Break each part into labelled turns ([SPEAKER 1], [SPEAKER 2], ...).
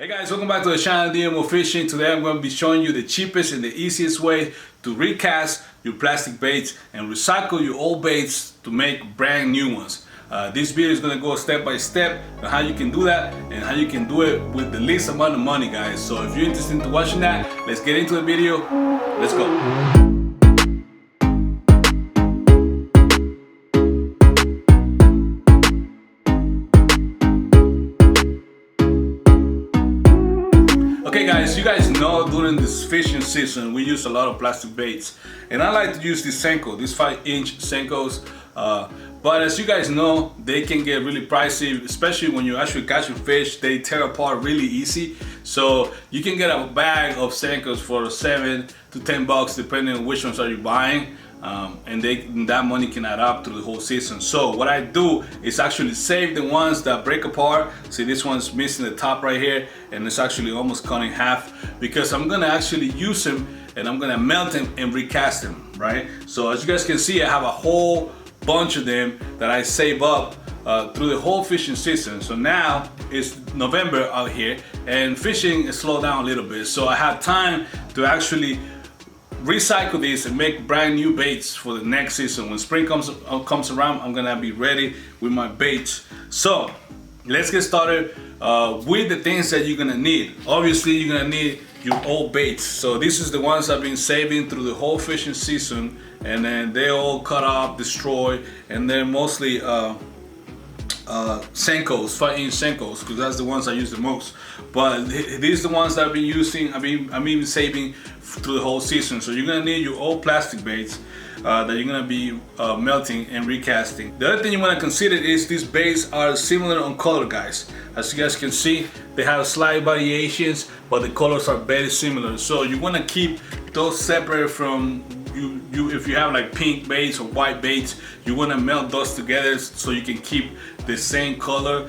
[SPEAKER 1] Hey guys, welcome back to the channel DMO Fishing. Today I'm going to be showing you the cheapest and the easiest way to recast your plastic baits and recycle your old baits to make brand new ones. This video is going to go step by step on how you can do that and how you can do it with the least amount of money, guys. So if you're interested in watching that, let's get into the video. Let's go. Okay guys, you guys know during this fishing season we use a lot of plastic baits, and I like to use this Senkos, this 5-inch Senkos, but as you guys know, they can get really pricey, especially when you're actually catching fish. They tear apart really easy, so you can get a bag of Senkos for $7 to $10 depending on which ones are you buying. And that money can add up through the whole season. So what I do is actually save the ones that break apart. See, this one's missing the top right here, and it's actually almost cut in half, because I'm gonna actually use them and I'm gonna melt them and recast them, right? So as you guys can see, I have a whole bunch of them that I save up through the whole fishing season. So now it's November out here and fishing is slowed down a little bit, so I have time to actually recycle these and make brand new baits for the next season. When spring comes around, I'm gonna be ready with my baits. So let's get started with the things that you're gonna need. Obviously, you're gonna need your old baits. So this is the ones I've been saving through the whole fishing season, and then they all cut off, destroyed, and they're mostly Senkos, 5-inch Senkos, because that's the ones I use the most. But these are the ones that I've been using. I'm even saving through the whole season. So you're gonna need your old plastic baits that you're gonna be melting and recasting. The other thing you wanna consider is these baits are similar on color, guys. As you guys can see, they have slight variations, but the colors are very similar. So you wanna keep those separate from if you have like pink baits or white baits, you want to melt those together so you can keep the same color,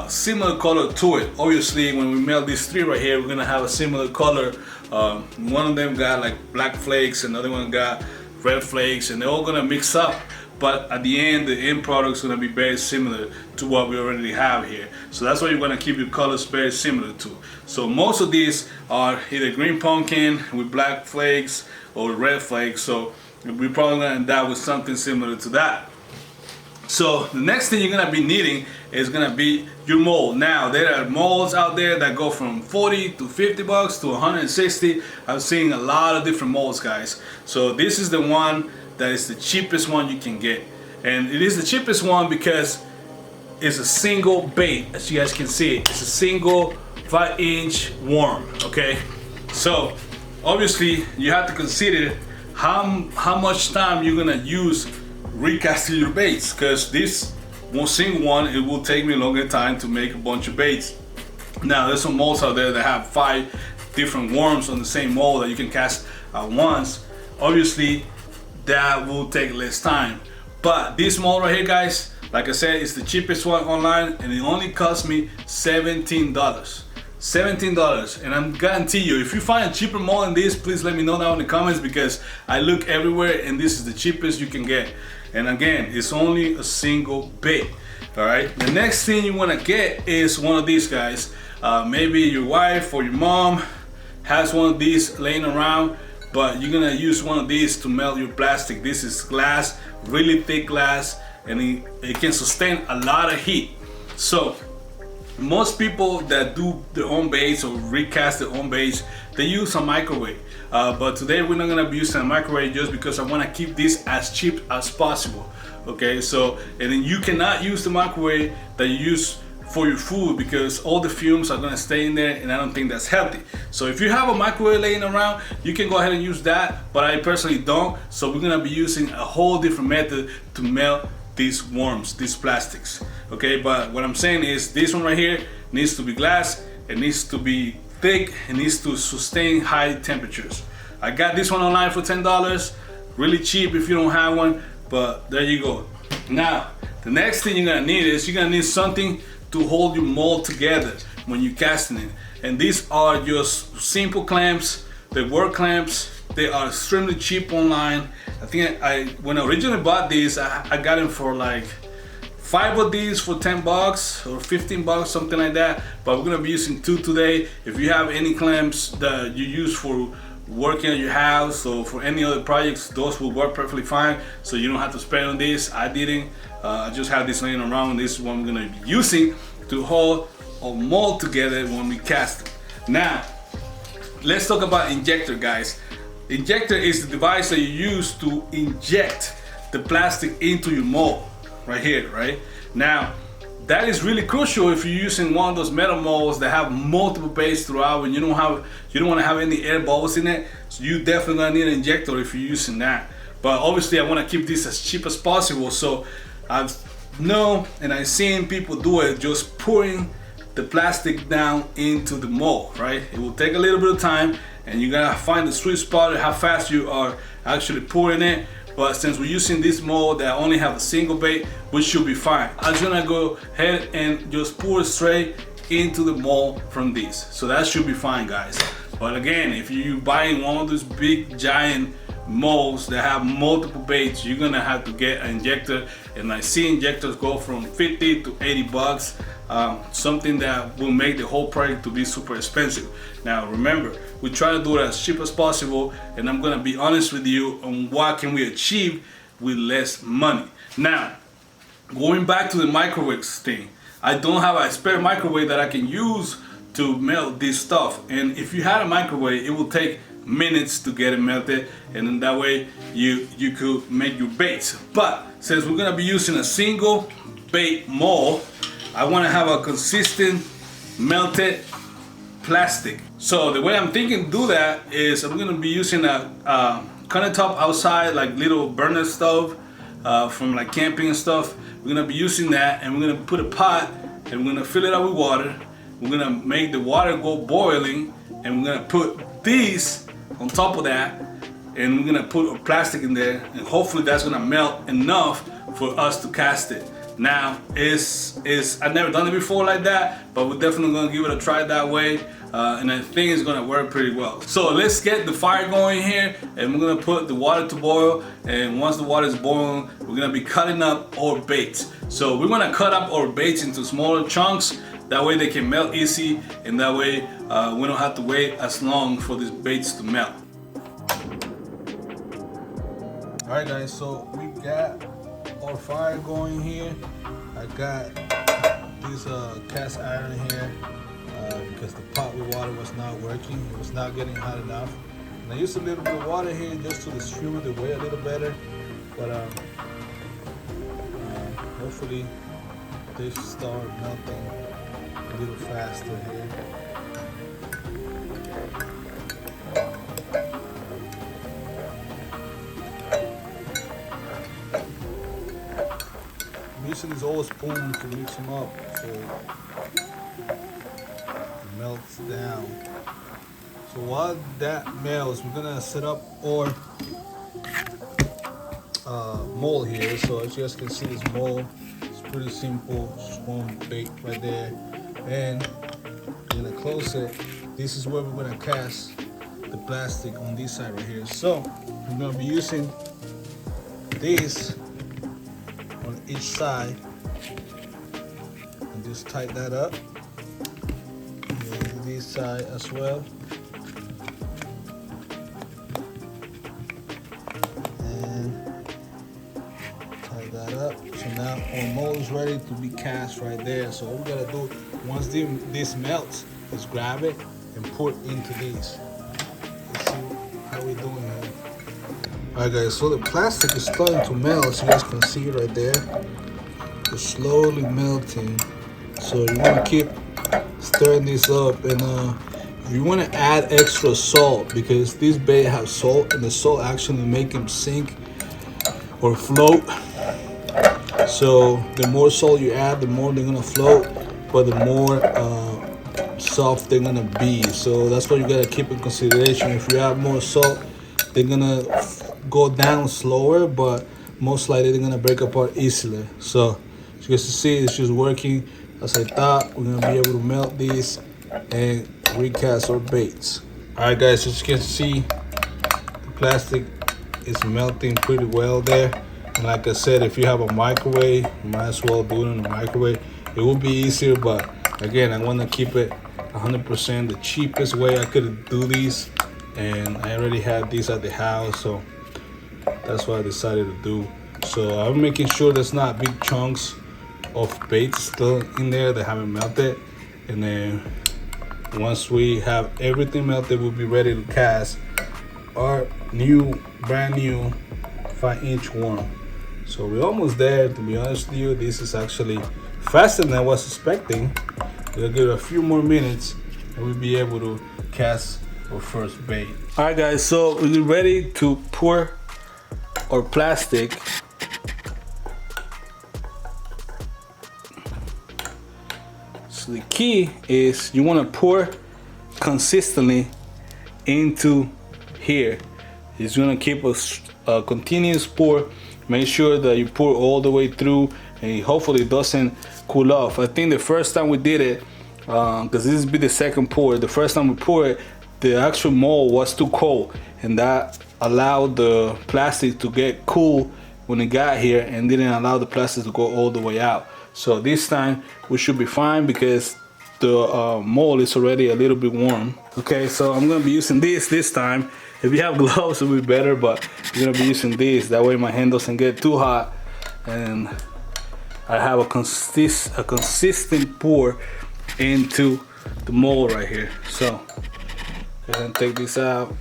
[SPEAKER 1] similar color to it. Obviously, when we melt these three right here, we're gonna have a similar color. One of them got like black flakes, another one got red flakes, and they're all gonna mix up, but at the end, the end product is gonna be very similar to what we already have here. So that's why you're gonna keep your colors very similar to. So most of these are either green pumpkin with black flakes or red flakes, so we're probably gonna end up with something similar to that. So the next thing you're gonna be needing is gonna be your mold. Now there are molds out there that go from $40 to $50 to $160. I've seen a lot of different molds, guys. So this is the one that is the cheapest one you can get, and it is the cheapest one because it's a single bait. As you guys can see, it's a single 5-inch worm. Okay, so obviously you have to consider how much time you're gonna use recasting your baits, because this one single one, it will take me a longer time to make a bunch of baits. Now there's some molds out there that have 5 different worms on the same mold that you can cast at once. Obviously that will take less time, but this mold right here, guys, like I said, it's the cheapest one online, and it only cost me $17. $17, and I'm guarantee you, if you find a cheaper mold than this, please let me know that in the comments, because I look everywhere and this is the cheapest you can get. And again, it's only a single bait. All right, the next thing you want to get is one of these, guys. Maybe your wife or your mom has one of these laying around, but you're gonna use one of these to melt your plastic. This is glass, really thick glass, and it can sustain a lot of heat. So most people that do their own baits or recast their own baits, they use a microwave. But today we're not gonna be using a microwave, just because I wanna keep this as cheap as possible. Okay, so, and then you cannot use the microwave that you use for your food, because all the fumes are gonna stay in there, and I don't think that's healthy. So if you have a microwave laying around, you can go ahead and use that, but I personally don't. So we're gonna be using a whole different method to melt these worms, these plastics. Okay, but what I'm saying is this one right here needs to be glass, it needs to be thick, it needs to sustain high temperatures. I got this one online for $10, really cheap if you don't have one, but there you go. Now the next thing you're gonna need is you're gonna need something to hold your mold together when you're casting it, and these are just simple clamps. They work clamps. They are extremely cheap online. I think when I originally bought these, I got them for like 5 of these for 10 bucks or 15 bucks, something like that. But we're gonna be using 2 today. If you have any clamps that you use for working at your house or for any other projects, those will work perfectly fine. So you don't have to spend on this. I didn't. I just have this laying around. This is what I'm gonna be using to hold or mold together when we cast it. Now, let's talk about injector, guys. Injector is the device that you use to inject the plastic into your mold, right here, right? Now, that is really crucial if you're using one of those metal molds that have multiple baits throughout and you don't want to have any air bubbles in it. So you definitely gonna need an injector if you're using that. But obviously I want to keep this as cheap as possible. So I've known and I've seen people do it, just pouring the plastic down into the mold, right? It will take a little bit of time and you gotta find the sweet spot of how fast you are actually pouring it. But since we're using this mold that only have a single bait, we should be fine. I'm just gonna go ahead and just pour it straight into the mold from this. So that should be fine, guys. But again, if you're buying one of those big giant molds that have multiple baits, you're gonna have to get an injector. And I see injectors go from 50 to 80 bucks. Something that will make the whole project to be super expensive. Now remember, we try to do it as cheap as possible, and I'm gonna be honest with you on what can we achieve with less money. Now, going back to the microwaves thing, I don't have a spare microwave that I can use to melt this stuff. And if you had a microwave, it will take minutes to get it melted, and then that way you could make your baits. But since we're gonna be using a single bait mold, I want to have a consistent melted plastic. So the way I'm thinking to do that is I'm going to be using a countertop outside, like little burner stove from like camping and stuff. We're going to be using that, and we're going to put a pot and we're going to fill it up with water. We're going to make the water go boiling, and we're going to put these on top of that, and we're going to put a plastic in there, and hopefully that's going to melt enough for us to cast it. Now, I've never done it before like that, but we're definitely gonna give it a try that way, and I think it's gonna work pretty well. So let's get the fire going here, and we're gonna put the water to boil, and once the water is boiling, we're gonna be cutting up our baits. So we're gonna cut up our baits into smaller chunks, that way they can melt easy, and that way we don't have to wait as long for these baits to melt. Alright guys, so we got our fire going here. I got this cast iron here because the pot with water was not working. It was not getting hot enough. And I used a little bit of water here just to distribute the weight a little better. But hopefully they start melting a little faster here. I'm using this old spoon to mix them up so it melts down. So while that melts, we're gonna set up our mold here. So as you guys can see, this mold is pretty simple, just one bait right there, and we're gonna close it. This is where we're gonna cast the plastic on this side right here. So we're gonna be using this on each side, and just tighten that up, and this side as well, and tighten that up. So now our mold is ready to be cast right there. So what we gotta do, once this melts, is grab it and put into these. Let's see how we're doing here. Alright guys, so the plastic is starting to melt, as you guys can see right there. It's slowly melting. So you want to keep stirring this up, and you want to add extra salt because this bait has salt, and the salt actually make them sink or float. So the more salt you add, the more they're gonna float, but the more soft they're gonna be. So that's what you gotta keep in consideration. If you add more salt, they're gonna go down slower, but most likely they're gonna break apart easily. So as you guys can see, it's just working as I thought. We're gonna be able to melt these and recast our baits. Alright guys, as you can see, the plastic is melting pretty well there. And like I said, if you have a microwave, you might as well do it in the microwave. It would be easier, but again, I want to keep it 100% the cheapest way I could do these. And I already had these at the house, so that's what I decided to do. So I'm making sure there's not big chunks of bait still in there that haven't melted. And then once we have everything melted, we'll be ready to cast our brand new 5-inch worm. So we're almost there. To be honest with you, this is actually faster than I was expecting. We'll give it a few more minutes and we'll be able to cast our first bait. All right, guys, so we're ready to pour our plastic. So the key is you want to pour consistently into here. It's going to keep a continuous pour. Make sure that you pour all the way through, and hopefully it doesn't cool off. I think the first time we did it, because this will be the second pour, the first time we poured it, the actual mold was too cold, and that allowed the plastic to get cool when it got here and didn't allow the plastic to go all the way out. So this time we should be fine because the mold is already a little bit warm. Okay, so I'm gonna be using this time. If you have gloves, it'll be better, but I'm gonna be using this. That way my hand doesn't get too hot, and I have a consistent pour into the mold right here. So go ahead and take this out.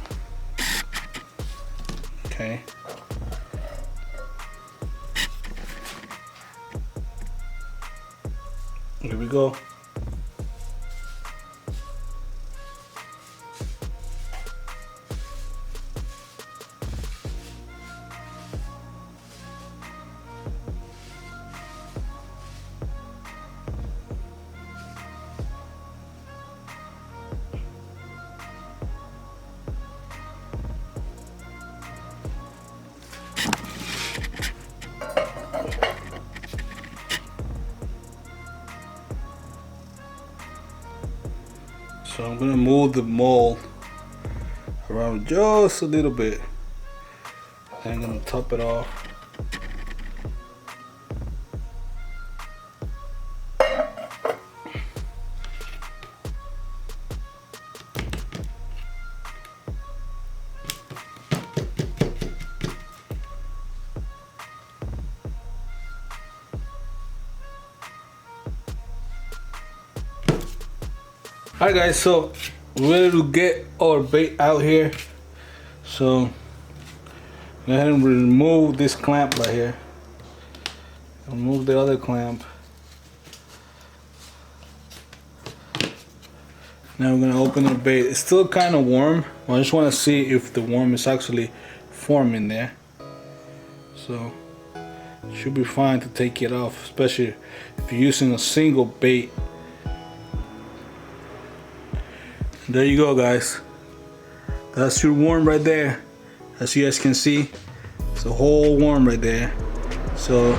[SPEAKER 1] Okay. Here we go. So I'm gonna move the mold around just a little bit. I'm gonna top it off. Alright guys, so we're ready to get our bait out here. So go ahead and remove this clamp right here. Remove the other clamp. Now we're gonna open the bait. It's still kind of warm. I just want to see if the worm is actually forming there. So it should be fine to take it off, especially if you're using a single bait. There you go, guys. That's your worm right there. As you guys can see, it's a whole worm right there. So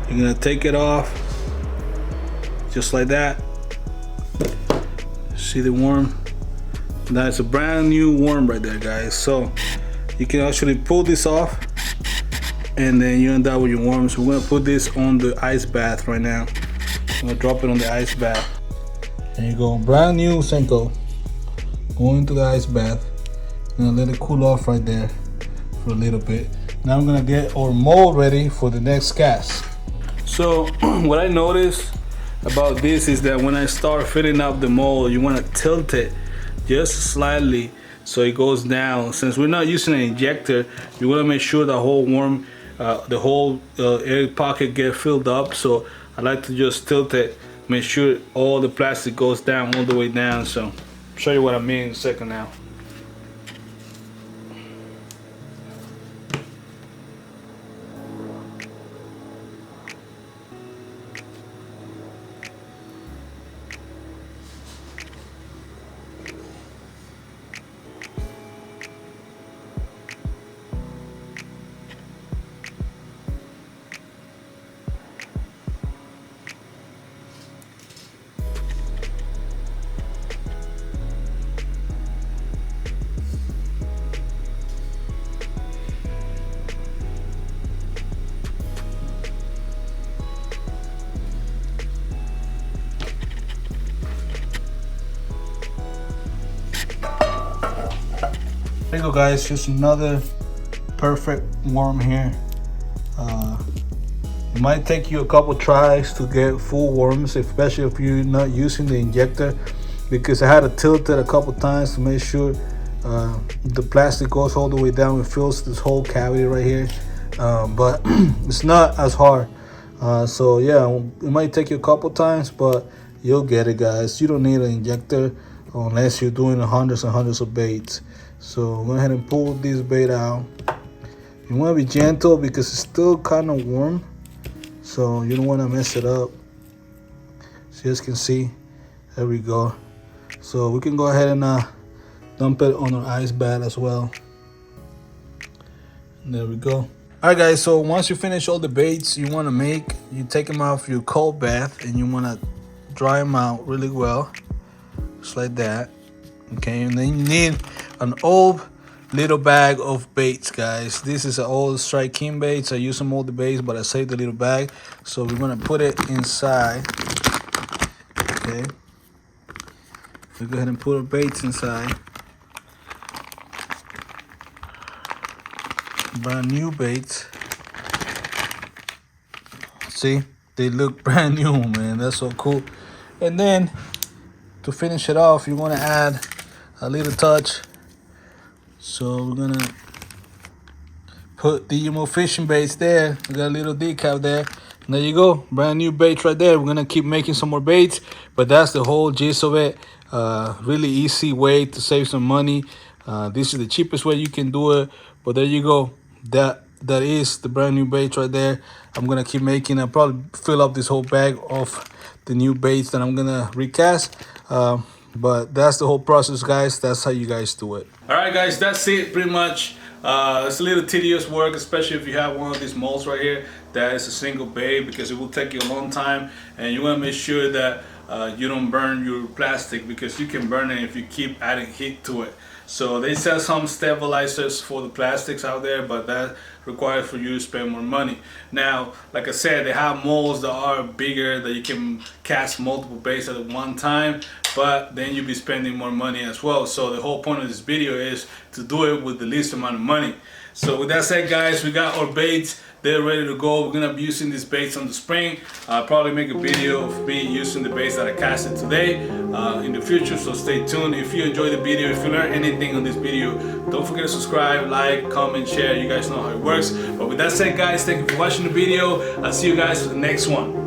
[SPEAKER 1] you're gonna take it off just like that. See the worm? That's a brand new worm right there, guys. So you can actually pull this off and then you end up with your worm. So we're gonna put this on the ice bath right now. I'm gonna drop it on the ice bath. There you go, brand new Senko. Going into the ice bath. I'm gonna let it cool off right there for a little bit. Now I'm gonna get our mold ready for the next cast. So what I noticed about this is that when I start filling up the mold, you want to tilt it just slightly so it goes down. Since we're not using an injector, you want to make sure the whole worm, the whole air pocket get filled up. So I like to just tilt it, make sure all the plastic goes down all the way down. So I'll show you what I mean in a second now.
[SPEAKER 2] There you go, guys. Just another perfect worm here. It might take you a couple tries to get full worms, especially if you're not using the injector, because I had to tilt it a couple times to make sure the plastic goes all the way down and fills this whole cavity right here. But it's not as hard. So yeah, it might take you a couple times, but you'll get it, guys. You don't need an injector unless you're doing hundreds and hundreds of baits. So go ahead and pull this bait out. You want to be gentle because it's still kind of warm, so you don't want to mess it up. So you guys can see, there we go. So we can go ahead and dump it on our ice bath as well. And there we go. All right, guys, so once you finish all the baits you want to make, you take them off your cold bath and you want to dry them out really well, just like that. Okay, and then you need an old little bag of baits, guys. This is an old Strike King baits. I use some older baits, but I saved the little bag, so we're gonna put it inside. Okay, we go ahead and put our baits inside. Brand new baits. See, they look brand new, man. That's so cool. And then to finish it off, you want to add a little touch. So we're gonna put DJMO fishing baits there. We got a little decal there. And there you go, brand new baits right there. We're gonna keep making some more baits, but that's the whole gist of it. Really easy way to save some money. This is the cheapest way you can do it. But there you go. That is the brand new bait right there. I'm gonna keep making. I'll probably fill up this whole bag of the new baits that I'm gonna recast. But that's the whole process, guys. That's how you guys do it.
[SPEAKER 1] All right, guys, that's it pretty much. It's a little tedious work, especially if you have one of these molds right here that is a single bait, because it will take you a long time, and you want to make sure that you don't burn your plastic, because you can burn it if you keep adding heat to it. So they sell some stabilizers for the plastics out there, but that requires for you to spend more money. Now, like I said, they have molds that are bigger, that you can cast multiple baits at one time, but then you'll be spending more money as well. So the whole point of this video is to do it with the least amount of money. So with that said, guys, we got our baits. They're ready to go. We're gonna be using these baits on the spring. I'll probably make a video of me using the baits that I casted today in the future, so stay tuned. If you enjoyed the video, if you learned anything on this video, don't forget to subscribe, like, comment, share. You guys know how it works. But with that said, guys, thank you for watching the video. I'll see you guys for the next one.